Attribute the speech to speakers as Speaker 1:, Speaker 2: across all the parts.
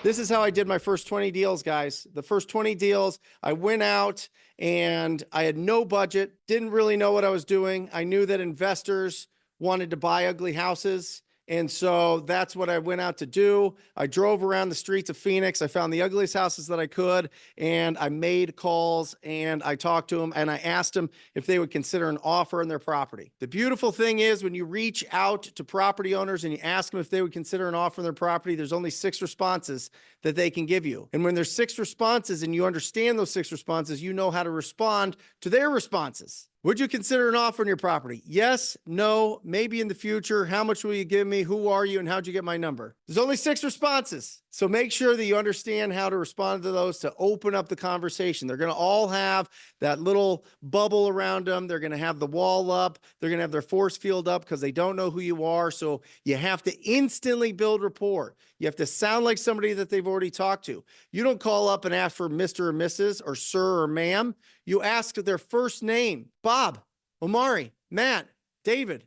Speaker 1: This is how I did my first 20 deals, guys. The first 20 deals, I went out and I had no budget, didn't really know what I was doing. I knew that investors wanted to buy ugly houses. And so that's what I went out to do. I drove around the streets of Phoenix. I found the ugliest houses that I could, and I made calls and I talked to them and I asked them if they would consider an offer on their property. The beautiful thing is when you reach out to property owners and you ask them if they would consider an offer on their property, there's only 6 responses that they can give you. And when there's 6 responses and you understand those 6 responses, you know how to respond to their responses. Would you consider an offer on your property? Yes, no, maybe in the future. How much will you give me? Who are you? And how'd you get my number? There's only 6 responses. So make sure that you understand how to respond to those to open up the conversation. They're going to all have that little bubble around them. They're going to have the wall up. They're going to have their force field up because they don't know who you are. So you have to instantly build rapport. You have to sound like somebody that they've already talked to. You don't call up and ask for Mr. or Mrs. or sir or ma'am. You ask their first name. Bob, Omari, Matt, David.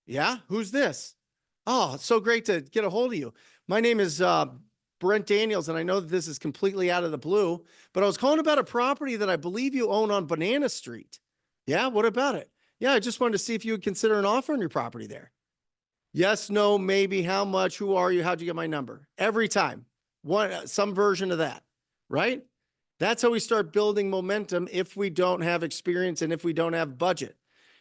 Speaker 1: Yeah, who's this? Oh, it's so great to get a hold of you. My name is Brent Daniels, and I know that this is completely out of the blue, but I was calling about a property that I believe you own on Banana Street. Yeah, what about it? Yeah, I just wanted to see if you would consider an offer on your property there. Yes, no, maybe, how much, who are you, how'd you get my number? Every time, some version of that, right? That's how we start building momentum if we don't have experience and if we don't have budget.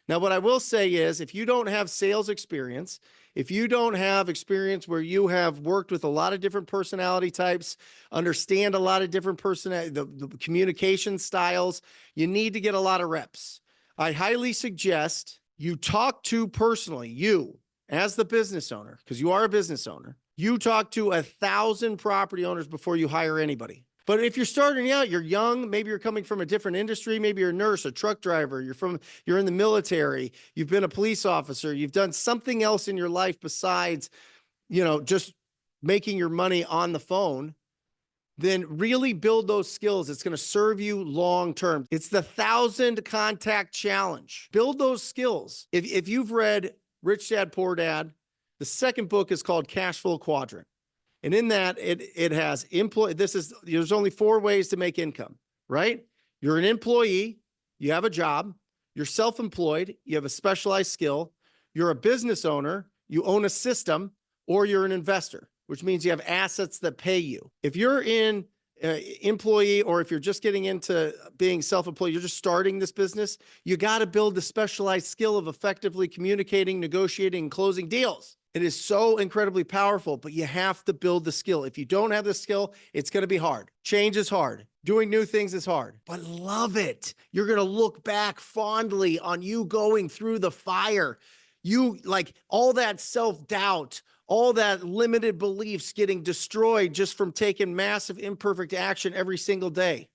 Speaker 1: Now, what I will say is if you don't have sales experience, if you don't have experience where you have worked with a lot of different personality types, understand a lot of different the communication styles, you need to get a lot of reps. I highly suggest you talk to personally, you as the business owner, because you are a business owner, you talk to 1,000 property owners before you hire anybody. But if you're starting out, you're young, maybe you're coming from a different industry, maybe you're a nurse, a truck driver, you're in the military, you've been a police officer, you've done something else in your life besides, just making your money on the phone, then really build those skills. It's going to serve you long term. It's the 1,000 contact challenge. Build those skills. If you've read Rich Dad, Poor Dad, the second book is called Cash Flow Quadrant. And in that, it has there's only 4 ways to make income, right? You're an employee, you have a job, you're self-employed, you have a specialized skill, you're a business owner, you own a system, or you're an investor, which means you have assets that pay you. If you're in employee, or if you're just getting into being self-employed, you're just starting this business, you got to build the specialized skill of effectively communicating, negotiating, and closing deals. It is so incredibly powerful, but you have to build the skill. If you don't have the skill, it's going to be hard. Change is hard. Doing new things is hard, but love it. You're going to look back fondly on you going through the fire. You like all that self-doubt, all that limited beliefs getting destroyed just from taking massive imperfect action every single day.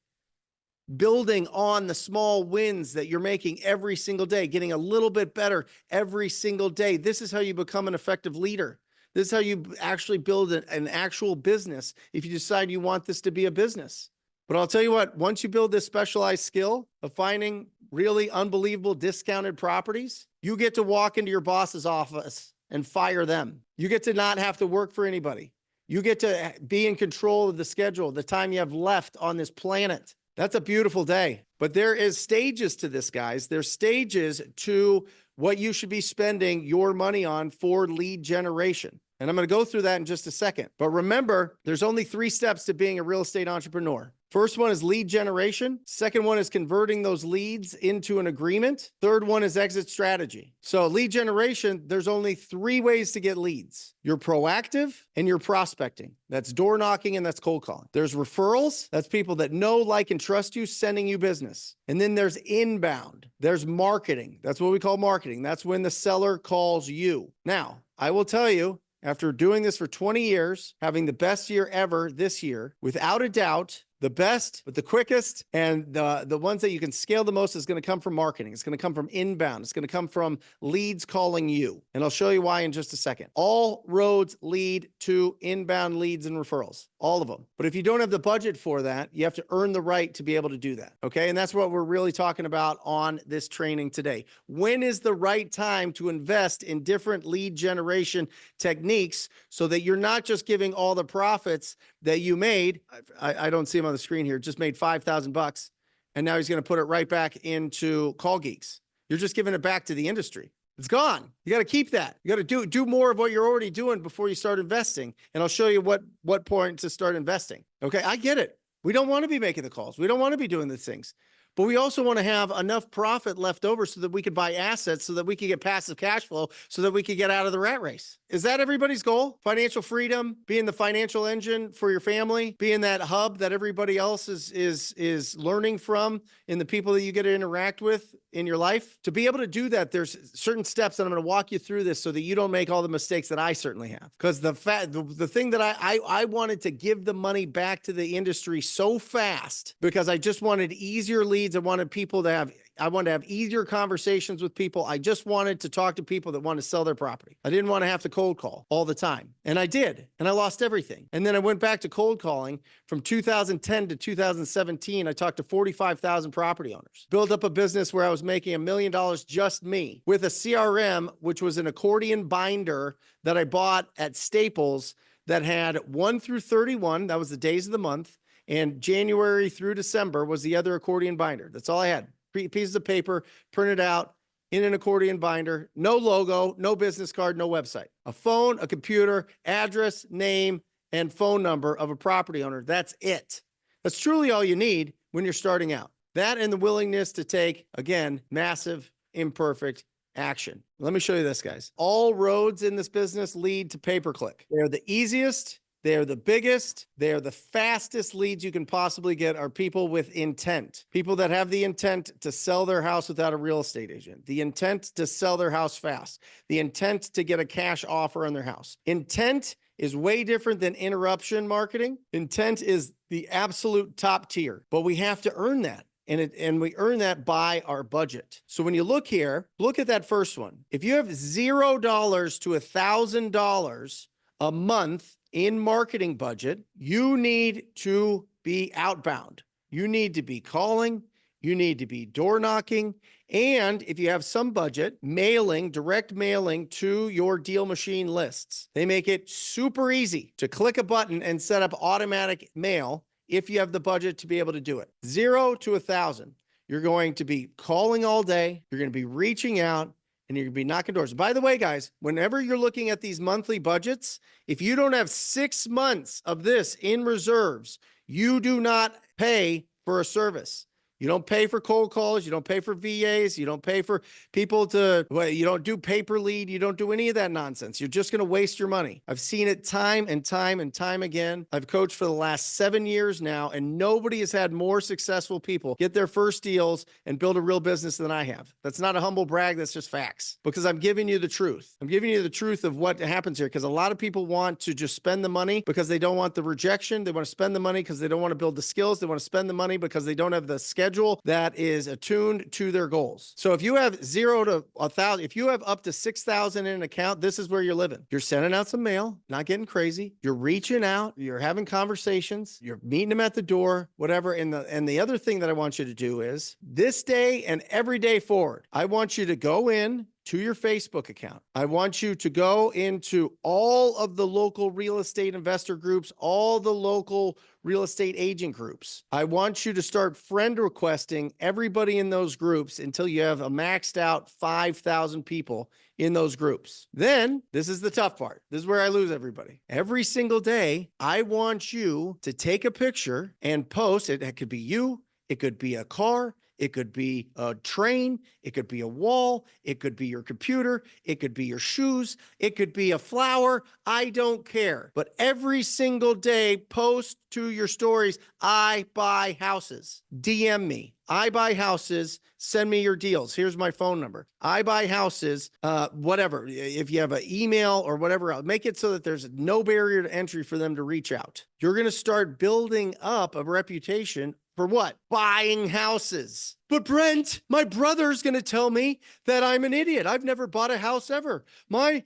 Speaker 1: Building on the small wins that you're making every single day, getting a little bit better every single day. This is how you become an effective leader. This is how you actually build an actual business if you decide you want this to be a business. But I'll tell you what, once you build this specialized skill of finding really unbelievable discounted properties, you get to walk into your boss's office and fire them. You get to not have to work for anybody. You get to be in control of the schedule, the time you have left on this planet. That's a beautiful day. But there is stages to this, guys. There's stages to what you should be spending your money on for lead generation. And I'm going to go through that in just a second. But remember, there's only 3 steps to being a real estate entrepreneur. First one is lead generation. Second one is converting those leads into an agreement. Third one is exit strategy. So lead generation, there's only 3 ways to get leads. You're proactive and you're prospecting. That's door knocking and that's cold calling. There's referrals. That's people that know, like, and trust you, sending you business. And then there's inbound. There's marketing. That's what we call marketing. That's when the seller calls you. Now, I will tell you, after doing this for 20 years, having the best year ever this year, without a doubt, The best, but the quickest, and the ones that you can scale the most is going to come from marketing. It's going to come from inbound. It's going to come from leads calling you. And I'll show you why in just a second. All roads lead to inbound leads and referrals, all of them. But if you don't have the budget for that, you have to earn the right to be able to do that. Okay. And that's what we're really talking about on this training today. When is the right time to invest in different lead generation techniques so that you're not just giving all the profits that you made? I don't see him on the screen here, just made $5,000 and now he's going to put it right back into Call Geeks. You're just giving it back to the industry. It's gone. You got to keep that. You got to do more of what you're already doing before you start investing. And I'll show you what point to start investing. Okay. I get it. We don't want to be making the calls. We don't want to be doing these things, but we also want to have enough profit left over so that we could buy assets, so that we could get passive cash flow, so that we could get out of the rat race. Is that everybody's goal? Financial freedom, being the financial engine for your family, being that hub that everybody else is learning from in the people that you get to interact with in your life. To be able to do that, there's certain steps that I'm going to walk you through this so that you don't make all the mistakes that I certainly have. Because the thing that I wanted to give the money back to the industry so fast because I just wanted easier leads. I wanted to have easier conversations with people. I just wanted to talk to people that want to sell their property. I didn't want to have to cold call all the time. And I did. And I lost everything. And then I went back to cold calling from 2010 to 2017. I talked to 45,000 property owners, built up a business where I was making $1 million, just me, with a CRM, which was an accordion binder that I bought at Staples that had 1 through 31. That was the days of the month. And January through December was the other accordion binder. That's all I had. Pieces of paper printed out in an accordion binder, no logo, no business card, no website, a phone, a computer, address, name, and phone number of a property owner. That's it. That's truly all you need when you're starting out. That and the willingness to take, again, massive, imperfect action. Let me show you this, guys. All roads in this business lead to pay-per-click. They're the easiest. They're the biggest. They're the fastest leads you can possibly get are people with intent. People that have the intent to sell their house without a real estate agent. The intent to sell their house fast. The intent to get a cash offer on their house. Intent is way different than interruption marketing. Intent is the absolute top tier, but we have to earn that. And we earn that by our budget. So when you look here, look at that first one. If you have $0 to $1,000 a month in marketing budget, you need to be outbound. You need to be calling. You need to be door knocking. And if you have some budget, mailing, direct mailing to your DealMachine lists. They make it super easy to click a button and set up automatic mail if you have the budget to be able to do it. 0 to 1,000. You're going to be calling all day. You're going to be reaching out. And you're going to be knocking doors. By the way, guys, whenever you're looking at these monthly budgets, if you don't have 6 months of this in reserves, you do not pay for a service. You don't pay for cold calls. You don't pay for VAs. You don't pay for people you don't do paper lead. You don't do any of that nonsense. You're just going to waste your money. I've seen it time and time and time again. I've coached for the last 7 years now, and nobody has had more successful people get their first deals and build a real business than I have. That's not a humble brag. That's just facts, because I'm giving you the truth. I'm giving you the truth of what happens here, because a lot of people want to just spend the money because they don't want the rejection. They want to spend the money because they don't want to build the skills. They want to spend the money because they don't have the schedule that is attuned to their goals. So if you have 0 to 1,000, if you have up to 6,000 in an account, this is where you're living. You're sending out some mail, not getting crazy. You're reaching out. You're having conversations. You're meeting them at the door, whatever. And the other thing that I want you to do is this day and every day forward, I want you to go in to your Facebook account. I want you to go into all of the local real estate investor groups, all the local real estate agent groups. I want you to start friend requesting everybody in those groups until you have a maxed out 5,000 people in those groups. Then, this is the tough part. This is where I lose everybody. Every single day, I want you to take a picture and post it. It could be you. It could be a car. It could be a train. It could be a wall. It could be your computer. It could be your shoes. It could be a flower. I don't care. But every single day, post to your stories, I buy houses. DM me. I buy houses. Send me your deals. Here's my phone number. I buy houses, whatever. If you have an email or whatever else, make it so that there's no barrier to entry for them to reach out. You're going to start building up a reputation for what? Buying houses. But Brent, my brother's going to tell me that I'm an idiot. I've never bought a house ever. My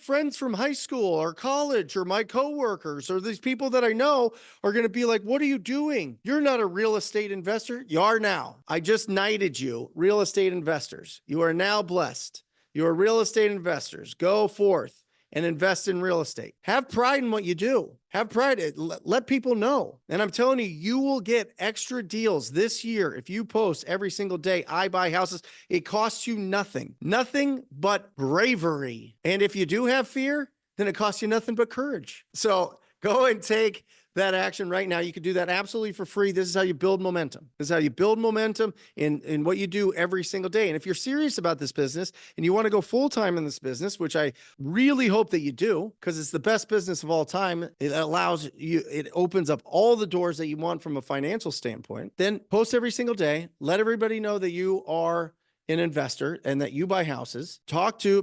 Speaker 1: friends from high school or college or my coworkers or these people that I know are going to be like, what are you doing? You're not a real estate investor. You are now. I just knighted you, real estate investors. You are now blessed. You are real estate investors. Go forth and invest in real estate. Have pride in what you do. Have pride. Let people know. And I'm telling you, you will get extra deals this year if you post every single day, I buy houses. It costs you nothing. Nothing but bravery. And if you do have fear, then it costs you nothing but courage. So go and take that action right now. You can do that absolutely for free. This is how you build momentum. This is how you build momentum in what you do every single day. And if you're serious about this business and you want to go full-time in this business, which I really hope that you do, because it's the best business of all time, it allows you, it opens up all the doors that you want from a financial standpoint, then post every single day. Let everybody know that you are an investor and that you buy houses.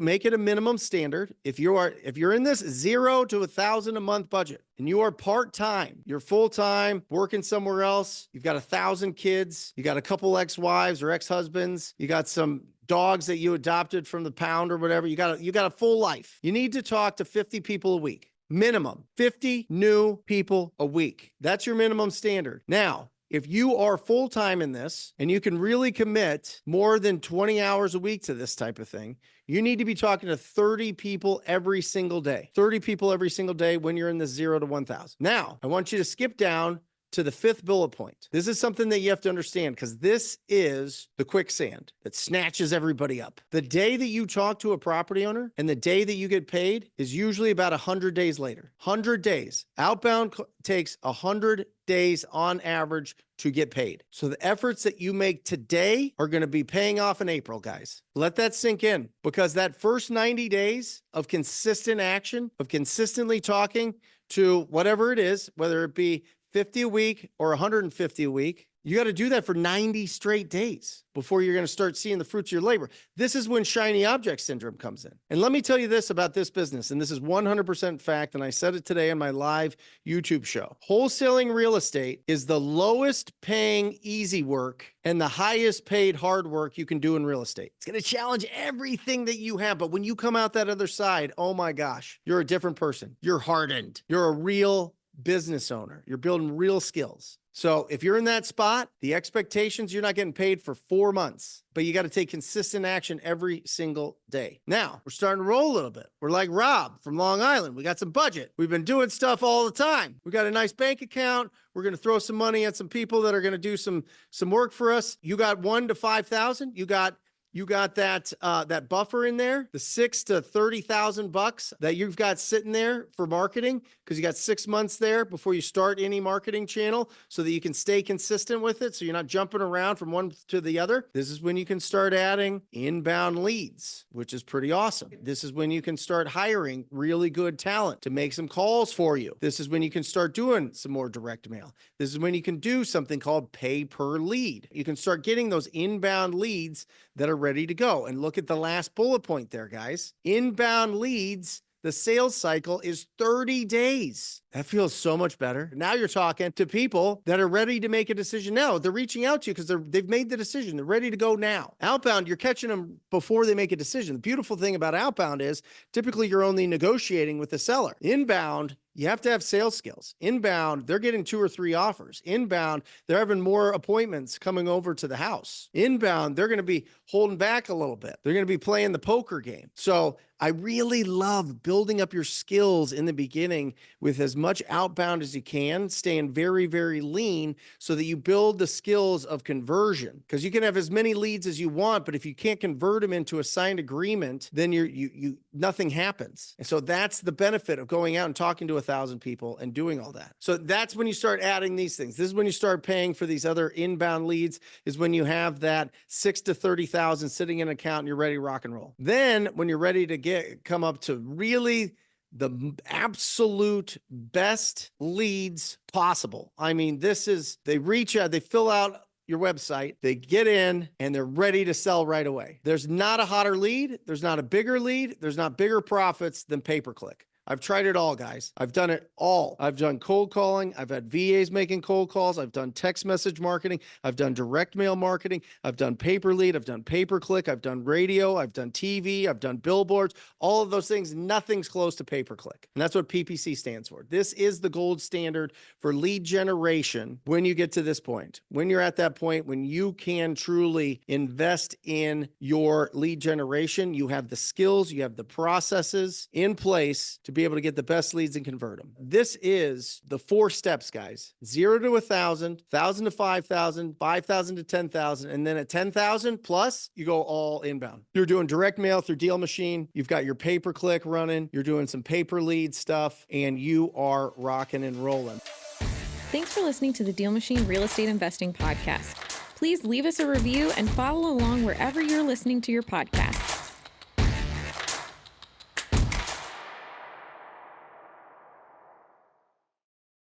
Speaker 1: Make it a minimum standard. If you're in this 0 to 1,000 a month budget and you are part-time, you're full-time working somewhere else, you've got 1,000 kids, you got a couple ex-wives or ex-husbands, you got some dogs that you adopted from the pound or whatever, you got a full life. You need to talk to 50 people a week. Minimum 50 new people a week. That's your minimum standard. Now, if you are full-time in this and you can really commit more than 20 hours a week to this type of thing, you need to be talking to 30 people every single day. 30 people every single day when you're in the 0 to 1,000. Now, I want you to skip down to the 5th bullet point. This is something that you have to understand because this is the quicksand that snatches everybody up. The day that you talk to a property owner and the day that you get paid is usually about 100 days later. 100 days. Outbound takes 100 days on average to get paid. So the efforts that you make today are going to be paying off in April, guys. Let that sink in because that first 90 days of consistent action, of consistently talking to whatever it is, whether it be 50 a week or 150 a week, you got to do that for 90 straight days before you're going to start seeing the fruits of your labor. This is when shiny object syndrome comes in. And let me tell you this about this business, and this is 100% fact, and I said it today on my live YouTube show. Wholesaling real estate is the lowest paying easy work and the highest paid hard work you can do in real estate. It's going to challenge everything that you have, but when you come out that other side, oh my gosh, you're a different person. You're hardened. You're a real business owner. You're building real skills. So if you're in that spot, the expectations, you're not getting paid for 4 months, but you got to take consistent action every single day. Now we're starting to roll a little bit. We're like Rob from Long Island. We got some budget. We've been doing stuff all the time. We got a nice bank account. We're going to throw some money at some people that are going to do some work for us. You got 1 to 5,000. You got that buffer in there, the $6,000 to $30,000 that you've got sitting there for marketing, because you got 6 months there before you start any marketing channel so that you can stay consistent with it. So you're not jumping around from one to the other. This is when you can start adding inbound leads, which is pretty awesome. This is when you can start hiring really good talent to make some calls for you. This is when you can start doing some more direct mail. This is when you can do something called pay per lead. You can start getting those inbound leads that are ready to go. And look at the last bullet point there, guys. Inbound leads, the sales cycle is 30 days. That feels so much better. Now you're talking to people that are ready to make a decision now. They're reaching out to you because they've made the decision. They're ready to go now. Outbound, you're catching them before they make a decision. The beautiful thing about outbound is typically you're only negotiating with the seller. Inbound, you have to have sales skills. Inbound, they're getting 2 or 3 offers. Inbound, they're having more appointments coming over to the house. Inbound, they're going to be holding back a little bit. They're going to be playing the poker game. So I really love building up your skills in the beginning with as much outbound as you can, staying very, very lean so that you build the skills of conversion. Because you can have as many leads as you want, but if you can't convert them into a signed agreement, then you nothing happens. And so that's the benefit of going out and talking to 1,000 people and doing all that. So that's when you start adding these things. This is when you start paying for these other inbound leads, is when you have that 6 to 30,000 sitting in an account and you're ready to rock and roll. Then when you're ready to come up to really the absolute best leads possible. I mean, they reach out, they fill out your website, they get in, and they're ready to sell right away. There's not a hotter lead. There's not a bigger lead. There's not bigger profits than pay-per-click. I've tried it all, guys. I've done it all. I've done cold calling. I've had VAs making cold calls. I've done text message marketing. I've done direct mail marketing. I've done pay-per lead. I've done pay-per-click. I've done radio. I've done TV. I've done billboards. All of those things, nothing's close to pay-per-click. And that's what PPC stands for. This is the gold standard for lead generation when you get to this point. When you're at that point, when you can truly invest in your lead generation, you have the skills, you have the processes in place to be able to get the best leads and convert them. This is the 4 steps, guys. 0 to 1,000, 1,000 to 5,000, 5,000 to 10,000, and then at 10,000 plus, you go all inbound. You're doing direct mail through DealMachine. You've got your pay-per-click running. You're doing some pay-per-lead stuff, and you are rocking and rolling.
Speaker 2: Thanks for listening to the DealMachine Real Estate Investing Podcast. Please leave us a review and follow along wherever you're listening to your podcast.